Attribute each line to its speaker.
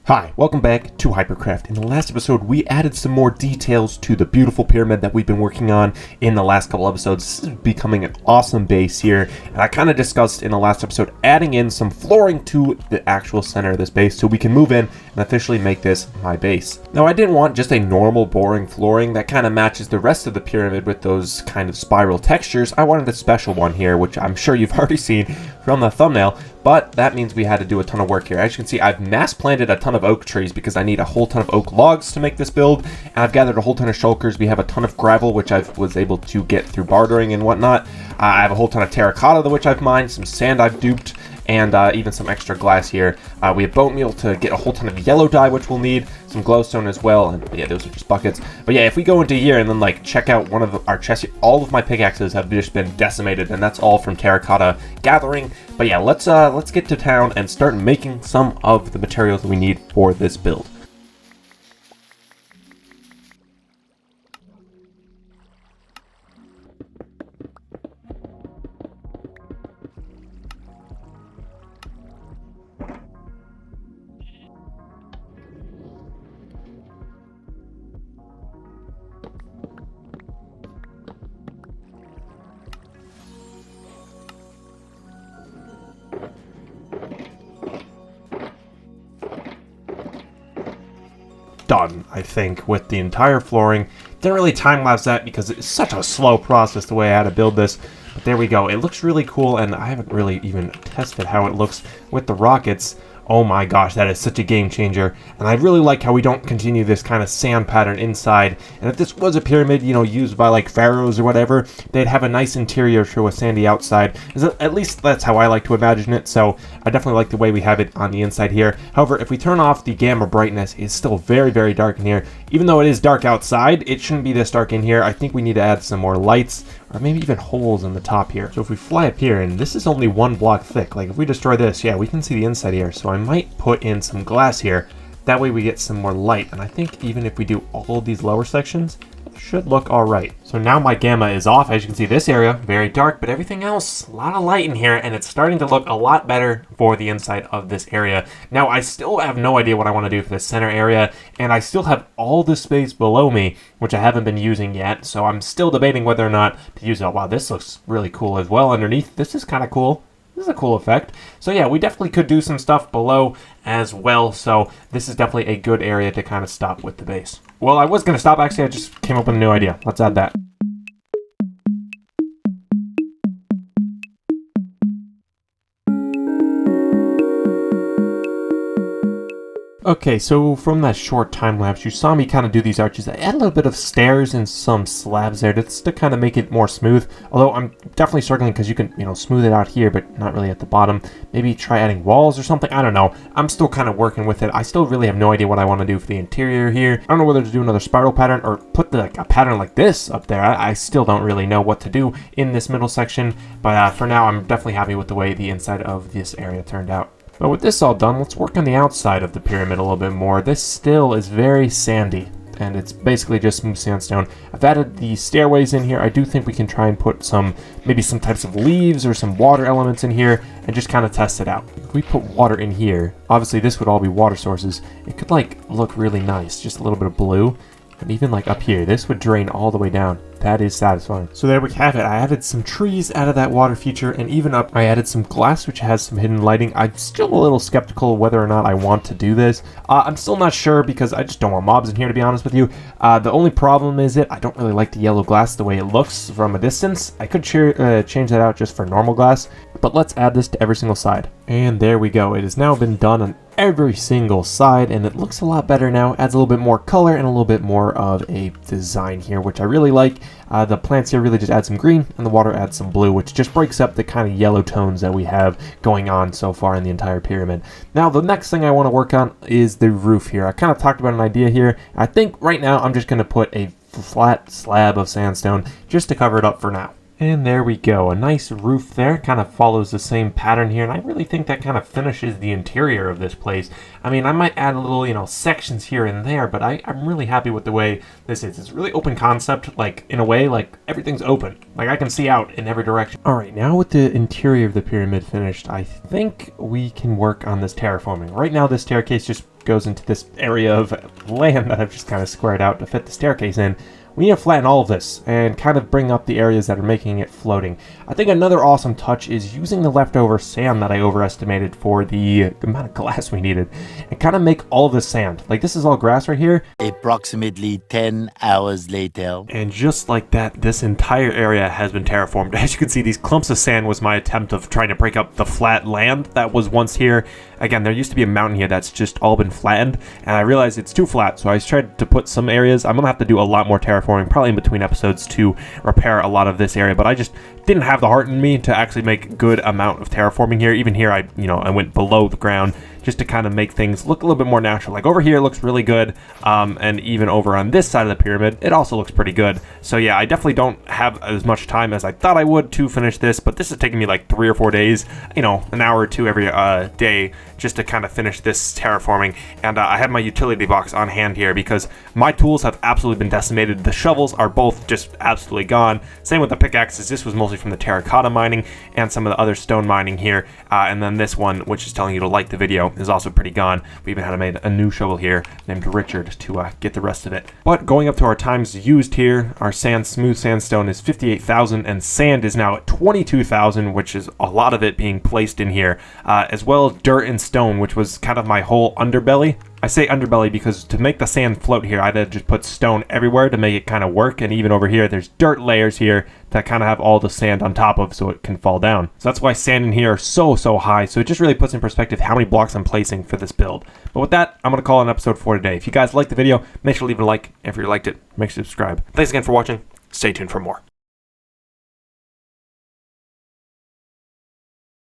Speaker 1: Hi, welcome back to Hypercraft. In the last episode, we added some more details to the beautiful pyramid that we've been working on in the last couple episodes. This is becoming an awesome base here, and I kind of discussed in the last episode adding in some flooring to the actual center of this base so we can move in and officially make this my base. Now, I didn't want just a normal boring flooring that kind of matches the rest of the pyramid with those kind of spiral textures. I wanted a special one here, which I'm sure you've already seen from the thumbnail, but that means we had to do a ton of work here. As you can see, I've mass planted a ton of oak trees because I need a whole ton of oak logs to make this build, and I've gathered a whole ton of shulkers. We have a ton of gravel, which I was able to get through bartering and whatnot. I have a whole ton of terracotta, which I've mined, some sand I've duped, and even some extra glass here. We have bone meal to get a whole ton of yellow dye, which we'll need, some glowstone as well, and yeah, those are just buckets. But yeah, if we go into here and then like check out one of our chests, all of my pickaxes have just been decimated, and that's all from terracotta gathering. But yeah, let's get to town and start making some of the materials that we need for this build. Done, I think, with the entire flooring. Didn't really time-lapse that because it's such a slow process the way I had to build this. But there we go. It looks really cool, and I haven't really even tested how it looks with the rockets. Oh my gosh, that is such a game changer. And I really like how we don't continue this kind of sand pattern inside. And if this was a pyramid, you know, used by like pharaohs or whatever, they'd have a nice interior to a sandy outside. At least that's how I like to imagine it. So I definitely like the way we have it on the inside here. However, if we turn off the gamma brightness, it's still very, very dark in here. Even though it is dark outside, it shouldn't be this dark in here. I think we need to add some more lights, or maybe even holes in the top here. So if we fly up here, and this is only 1 block thick, like if we destroy this, yeah, we can see the inside here. So I might put in some glass here. That way we get some more light. And I think even if we do all of these lower sections, it should look all right. So now my gamma is off. As you can see, this area, very dark, but everything else, a lot of light in here, and it's starting to look a lot better for the inside of this area. Now, I still have no idea what I want to do for the center area, and I still have all the space below me, which I haven't been using yet, so I'm still debating whether or not to use it. Wow, this looks really cool as well underneath. This is kind of cool. This is a cool effect. So yeah, we definitely could do some stuff below as well. So this is definitely a good area to kind of stop with the base. Well, I was going to stop. Actually, I just came up with a new idea. Let's add that. Okay, so from that short time lapse, you saw me kind of do these arches. I add a little bit of stairs and some slabs there to kind of make it more smooth. Although I'm definitely struggling because you can, you know, smooth it out here, but not really at the bottom. Maybe try adding walls or something. I don't know. I'm still kind of working with it. I still really have no idea what I want to do for the interior here. I don't know whether to do another spiral pattern or put a pattern like this up there. I still don't really know what to do in this middle section. But for now, I'm definitely happy with the way the inside of this area turned out. But with this all done, let's work on the outside of the pyramid a little bit more. This still is very sandy, and it's basically just smooth sandstone. I've added the stairways in here. I do think we can try and put maybe some types of leaves or some water elements in here and just kind of test it out. If we put water in here, obviously this would all be water sources. It could like look really nice, just a little bit of blue. And even like up here, this would drain all the way down. That is satisfying. So there we have it. I added some trees out of that water feature, and even up I added some glass which has some hidden lighting. I'm still a little skeptical whether or not I want to do this. I'm still not sure because I just don't want mobs in here, to be honest with you. The only problem is I don't really like the yellow glass the way it looks from a distance. I could change that out just for normal glass, but let's add this to every single side. And there we go. It has now been done on every single side, and it looks a lot better now. Adds a little bit more color and a little bit more of a design here, which I really like. The plants here really just add some green, and the water adds some blue, which just breaks up the kind of yellow tones that we have going on so far in the entire pyramid. Now, the next thing I want to work on is the roof here. I kind of talked about an idea here. I think right now I'm just going to put a flat slab of sandstone just to cover it up for now. And there we go, a nice roof there, kind of follows the same pattern here, and I really think that kind of finishes the interior of this place. I mean, I might add a little, you know, sections here and there, but I'm really happy with the way this is. It's a really open concept, like, in a way, like, everything's open. Like, I can see out in every direction. Alright, now with the interior of the pyramid finished, I think we can work on this terraforming. Right now, this staircase just goes into this area of land that I've just kind of squared out to fit the staircase in. We need to flatten all of this and kind of bring up the areas that are making it floating. I think another awesome touch is using the leftover sand that I overestimated for the amount of glass we needed and kind of make all of this sand. Like this is all grass right here.
Speaker 2: Approximately 10 hours later.
Speaker 1: And just like that, this entire area has been terraformed. As you can see, these clumps of sand was my attempt of trying to break up the flat land that was once here. Again, there used to be a mountain here that's just all been flattened, and I realized it's too flat, so I tried to put some areas. I'm gonna have to do a lot more terraforming, probably in between episodes, to repair a lot of this area, but I just didn't have the heart in me to actually make good amount of terraforming here. Even here, I went below the ground just to kind of make things look a little bit more natural. Like over here, it looks really good, and even over on this side of the pyramid, it also looks pretty good. So yeah, I definitely don't have as much time as I thought I would to finish this, but this is taking me like 3 or 4 days, an hour or two every day, just to kind of finish this terraforming. And I have my utility box on hand here because my tools have absolutely been decimated. The shovels are both just absolutely gone. Same with the pickaxes. This was mostly from the terracotta mining and some of the other stone mining here. And then this one, which is telling you to like the video, is also pretty gone. We even had to make a new shovel here named Richard to get the rest of it. But going up to our times used here, our smooth sandstone is 58,000 and sand is now at 22,000, which is a lot of it being placed in here, as well as dirt and stone, which was kind of my whole underbelly. I say underbelly because to make the sand float here, I had to just put stone everywhere to make it kind of work. And even over here, there's dirt layers here that kind of have all the sand on top of so it can fall down. So that's why sand in here are so high. So it just really puts in perspective how many blocks I'm placing for this build. But with that, I'm going to call an episode for today. If you guys liked the video, make sure to leave a like. If you liked it, make sure to subscribe. Thanks again for watching. Stay tuned for more.